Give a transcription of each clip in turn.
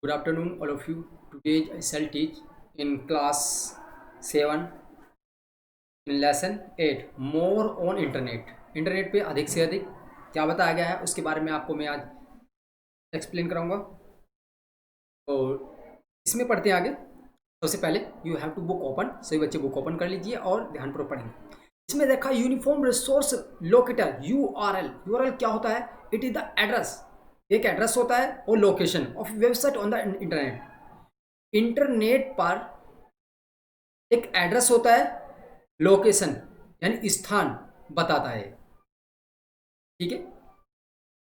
Good afternoon, all of you. Today I shall teach in class 7 in lesson 8 more on internet. Internet पे अधिक से अधिक क्या बताया गया है उसके बारे में आपको मैं आज एक्सप्लेन कराऊंगा। तो इसमें पढ़ते हैं आगे। सबसे पहले you have to book open, सभी बच्चे बुक ओपन कर लीजिए और ध्यानपूर्वक पढ़ेंगे। इसमें देखा uniform resource locator URL. URL क्या होता है? इट इज द एड्रेस, एक एड्रेस होता है और location of website on the internet. Internet पर एक एड्रेस होता है, लोकेशन यानी स्थान बताता है। ठीक है,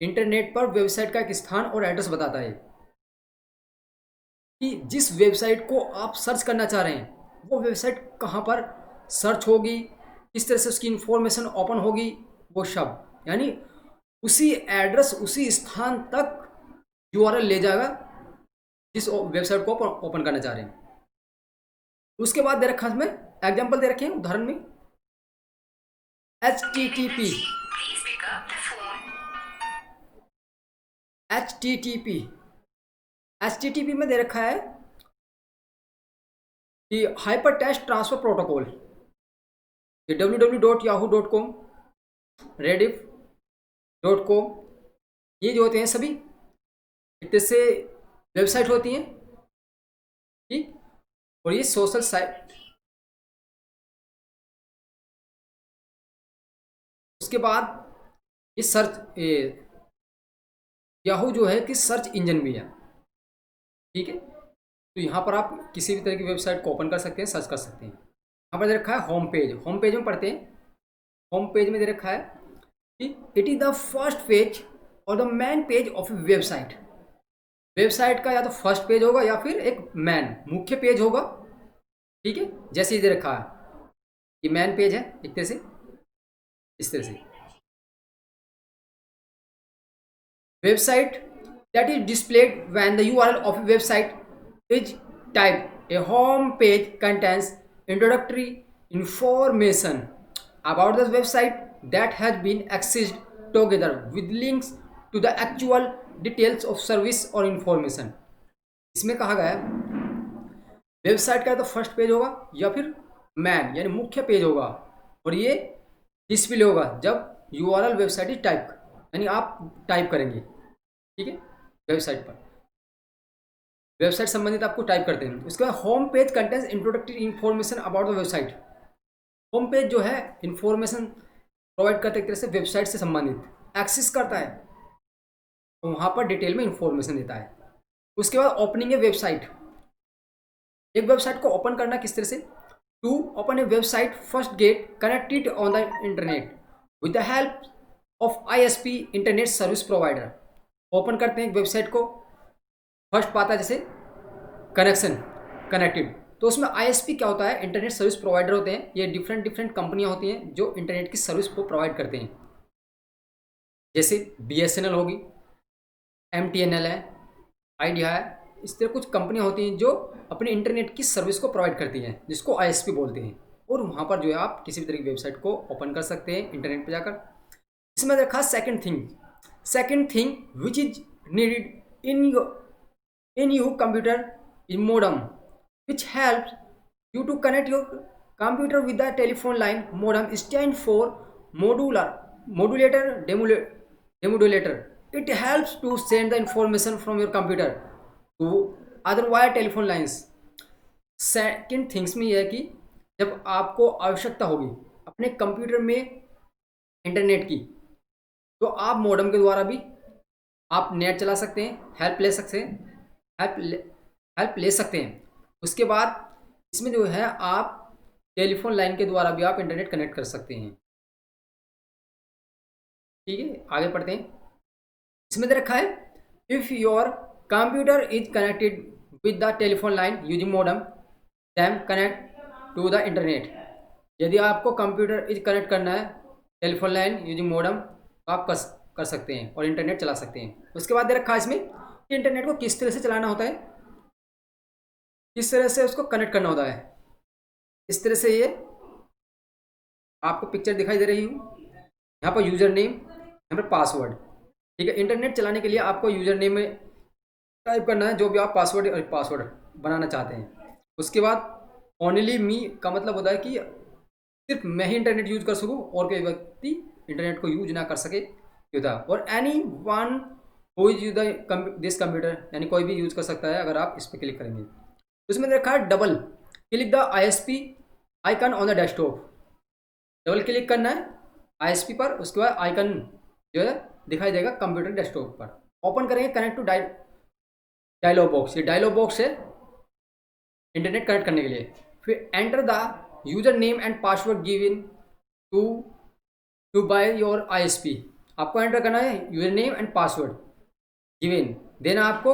इंटरनेट पर वेबसाइट का एक स्थान और एड्रेस बताता है कि जिस वेबसाइट को आप सर्च करना चाह रहे हैं वो वेबसाइट कहाँ पर सर्च होगी, किस तरह से उसकी इंफॉर्मेशन ओपन होगी, वो शब्द यानी उसी एड्रेस उसी स्थान तक यूआरएल ले जाएगा जिस वेबसाइट को ओपन करना चाह रहे हैं। उसके बाद दे रखा है, इसमें एग्जाम्पल दे रखे हैं उदाहरण में HTTP HTTP HTTP में दे रखा है कि hyper text transfer protocol, www.yahoo.com, rediff.com, ये जो होते हैं सभी एक तरह से वेबसाइट होती हैं। ठीक, और ये सोशल साइट। उसके बाद ये सर्च याहू जो है कि सर्च इंजन भी है। ठीक है, तो यहाँ पर आप किसी भी तरह की वेबसाइट को ओपन कर सकते हैं, सर्च कर सकते हैं। यहाँ पर दे रखा है होम पेज। होम पेज में पढ़ते हैं। होम पेज में दे रखा है कि it is the first page और the main page of website. Website का या तो फर्स्ट पेज होगा या फिर एक मैन मुख्य पेज होगा। ठीक है, जैसे दे रखा है ये मैन पेज है एक तरह से, इस तरह से website that is displayed when the URL of a website is typed. A home page contains introductory information about the website that has been accessed together with links to the actual details of service or information. इसमें कहा गया है website का तो first page होगा या फिर man यानी मुख्य पेज होगा और ये डिस्प्ले होगा जब यूआरएल वेबसाइट इज टाइप यानी आप टाइप करेंगे। ठीक है, वेबसाइट पर वेबसाइट संबंधित आपको टाइप करते हैं। उसके बाद home page contains introductory information about the website. Home page जो है इन्फॉर्मेशन प्रोवाइड करते एक तरह से वेबसाइट से संबंधित एक्सेस करता है तो वहाँ पर डिटेल में इंफॉर्मेशन देता है। उसके बाद ओपनिंग ए वेबसाइट, एक वेबसाइट को ओपन करना किस तरह से। To open a website first get connected on the internet with the help of ISP internet service provider. Open करते हैं एक वेबसाइट को, फर्स्ट पाता है जैसे कनेक्शन कनेक्टेड, तो उसमें ISP क्या होता है, इंटरनेट सर्विस प्रोवाइडर होते हैं। ये डिफरेंट डिफरेंट कंपनियां होती हैं जो इंटरनेट की सर्विस को प्रोवाइड करते हैं, जैसे BSNL होगी, MTNL है, आइडिया है। इस तरह कुछ कंपनियां होती हैं जो अपने इंटरनेट की सर्विस को प्रोवाइड करती हैं जिसको ISP बोलते हैं। और वहाँ पर जो है आप किसी भी तरह की वेबसाइट को ओपन कर सकते हैं इंटरनेट पर जाकर। इसमें रखा second thing which is needed in your computer is modem, which helps you to connect your computer with the telephone line. Modem stands for demodulator. It helps to send the information from your computer to other wire telephone lines. Second things में यह है कि जब आपको आवश्यकता होगी अपने computer में इंटरनेट की तो आप मॉडेम के द्वारा भी आप नेट चला सकते हैं, हेल्प ले सकते हैं। उसके बाद इसमें जो है आप टेलीफोन लाइन के द्वारा भी आप इंटरनेट कनेक्ट कर सकते हैं। ठीक है, आगे पढ़ते हैं। इसमें दे रखा है if your computer is connected with the telephone line using modem then connect to the internet. यदि आपको कंप्यूटर इज कनेक्ट करना है टेलीफोन लाइन यूजिंग मॉडेम तो आप कर सकते हैं और इंटरनेट चला सकते हैं। उसके बाद दे रखा है इसमें कि इंटरनेट को किस तरह से चलाना होता है, किस तरह से उसको कनेक्ट करना होता है। इस तरह से ये आपको पिक्चर दिखाई दे रही हूँ, यहाँ पर यूज़र नेम, यहाँ पर पासवर्ड। ठीक है, इंटरनेट चलाने के लिए आपको यूज़र नेम में टाइप करना है जो भी आप पासवर्ड बनाना चाहते हैं। उसके बाद ओनली मी का मतलब होता है कि सिर्फ मैं ही इंटरनेट यूज कर सकूं और कोई व्यक्ति इंटरनेट को यूज ना कर सके ये होता है। और any one who is use this computer, यानी कोई भी यूज कर सकता है अगर आप इस पर क्लिक करेंगे। तो इसमें देखा है double click the ISP icon on the desktop. Double click करना है ISP पर, उसके बाद आइकन जो है दिखाई देगा कंप्यूटर डेस्कटॉप पर। ओपन करेंगे कनेक्ट टू डायलॉग बॉक्स, ये डायलॉग बॉक्स है इंटरनेट कनेक्ट करने के लिए। फिर enter the user name and password given to to by your ISP। आपको एंटर करना है user name and password given, देना आपको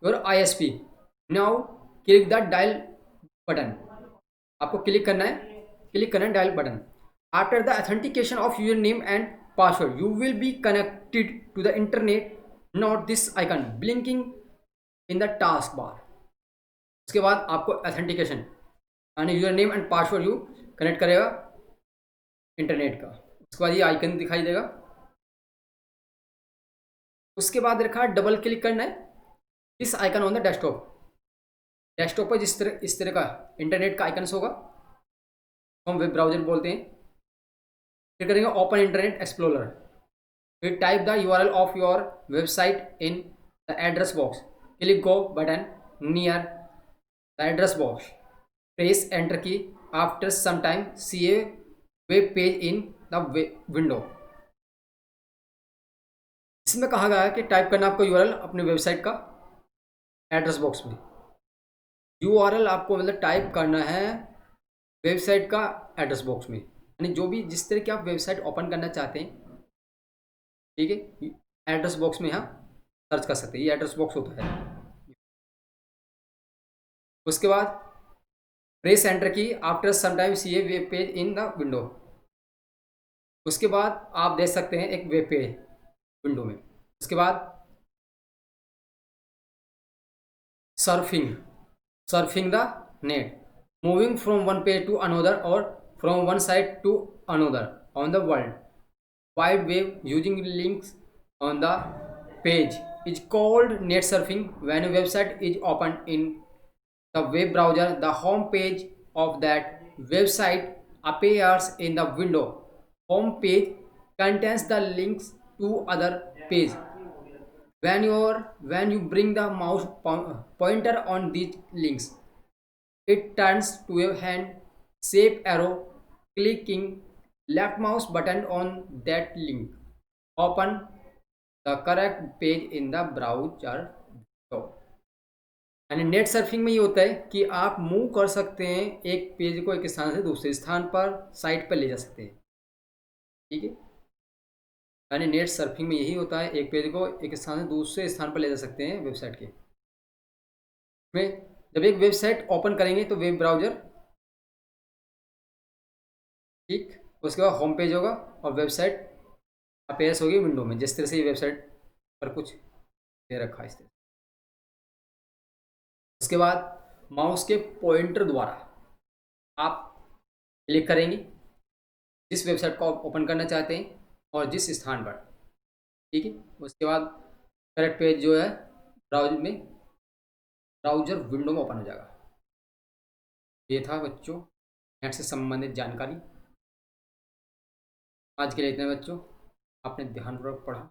your ISP। Now click the dial button, आपको क्लिक करना है dial button. After the authentication of user name and password you will be connected to the internet, note this icon blinking in the task bar. उसके बाद आपको authentication यानी user name and password you connect करेगा internet का। उसके बाद ये icon दिखाई देगा। उसके बाद रखा डबल क्लिक करना है इस icon on the desktop. Desktop पर इस तरह का इंटरनेट का आइकन होगा, हम वेब ब्राउजर बोलते हैं। फिर करेंगे ओपन इंटरनेट एक्सप्लोरर। फिर type the URL of your website in the address box, click go button near the address box, press enter key. After some time see a web page in the window. इसमें कहा गया है कि type करना आपको URL अपने website का address box में। URL आपको मतलब टाइप करना है वेबसाइट का एड्रेस बॉक्स में, यानी जो भी जिस तरह की आप वेबसाइट ओपन करना चाहते हैं, ठीक है, एड्रेस बॉक्स में यहाँ सर्च कर सकते हैं, ये एड्रेस बॉक्स होता है। उसके बाद press enter key. After some time see a web page in the window. उसके बाद आप देख सकते हैं एक वेब पेज विंडो में। उसके बाद surfing the net, moving from one page to another or from one site to another on the World Wide Web using links on the page is called net surfing. When a website is opened in the web browser, the home page of that website appears in the window. Home page contains the links to other page. When you bring the mouse pointer on these links, it turns to a hand shape arrow. Clicking left mouse button on that link open the correct page in the browser. यानी net surfing में ये होता है कि आप move कर सकते हैं एक पेज को एक स्थान से दूसरे स्थान पर साइट पर ले जा सकते हैं, ठीक है। यानी नेट सर्फिंग में यही होता है, एक पेज को एक स्थान से दूसरे स्थान पर ले जा सकते हैं वेबसाइट के में। जब एक वेबसाइट ओपन करेंगे तो वेब ब्राउजर, ठीक, उसके बाद होम पेज होगा और वेबसाइट अपेयर्स होगी विंडो में, जिस तरह से ये वेबसाइट पर कुछ दे रखा है इस तरह। उसके बाद माउस के पॉइंटर द्वारा आप क्लिक करेंगे जिस वेबसाइट को आप ओपन करना चाहते हैं और जिस स्थान पर, ठीक है। उसके बाद करेक्ट पेज जो है ब्राउजर विंडो में ओपन हो जाएगा। ये था बच्चों नेट से संबंधित जानकारी। आज के लिए इतने बच्चों, आपने ध्यानपूर्वक पढ़ा।